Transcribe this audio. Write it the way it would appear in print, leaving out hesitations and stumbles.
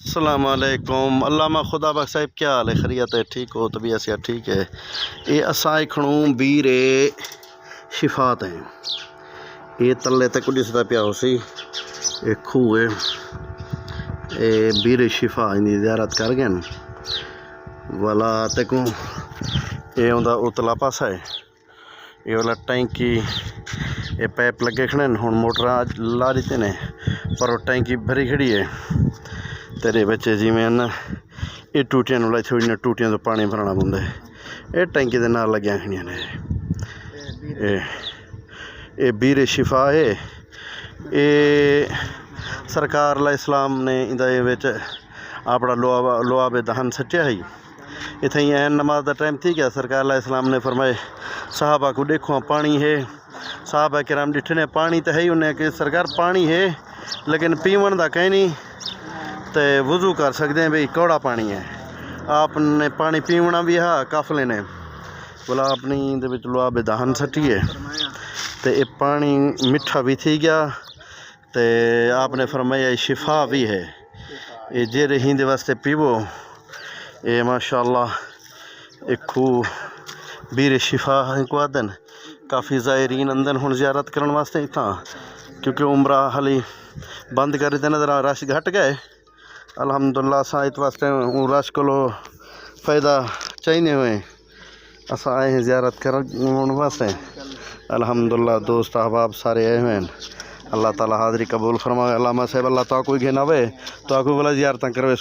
अस्सलाम वालेकुम। अल्लामा खुदा बख्श साहिब क्या हाल है? खैरियत है? ठीक हो? तबीयत से ठीक है? ये असा खड़ू बीरे शिफात हैं। ये तले तक दिसदा पिया हो सी एक खूह है। ये बीरे शिफा इनकी ज़ियारत कर गए वाला तकू। ये उनका उतला पासा है। ये वाला टैंकी ये पैप लगे खड़े हुण मोटर ला दी ने पर टैंकी भरी खड़ी है। तेरे बच्चे जिमें ना ये टूटियां लाई थोड़ी ने टूटियां तो पानी भरना पौंदा है। ये टैंकी के नाल लगियां खड़ियां ने। ये बीरे शिफा है। ये सरकार ला इस्लाम ने इंदे विच अपना लोहा बे दहन सटिया है। इत्थे ऐन नमाज का टाइम थी गया। सरकार ला इस्लाम ने फरमाए साहबा को देखो पानी है। साहबा किराम डिठे ने पानी तो है ही उन्हें कि सरकार पानी है लेकिन पीवन का कहीं नहीं तो वज़ू कर सकते हैं भाई कौड़ा पानी है। आपने पानी पीवना भी है काफले ने बोला अपनी लोहा बे दहन सटी है तो ये पानी मिठा भी थी गया तो आपने फरमाया शिफा भी है। ये जेरे हिंदे वास्ते पीवो। ये माशाअल्लाह एक खूह बीरे शिफा को आदन। काफ़ी ज़ायरीन अंदर हुण ज़ियारत करने वास्ते इतना क्योंकि उम्रा हाली बंद कर देते नज़र रश घट गए। अल्हम्दुलिल्लाह असा इत वास्ते रश को फ़ायदा चाहिए हुए असा आए हैं ज़ियारत करने वास्ते। अल्हम्दुलिल्लाह दोस्त अहबाब सारे आए हुए हैं। अल्लाह ताला हाज़री कबूल फरमाए। अल्लामा साहब अल्लाह ताको ही घेनावे तो आकू वाला ज़ियारत करवे।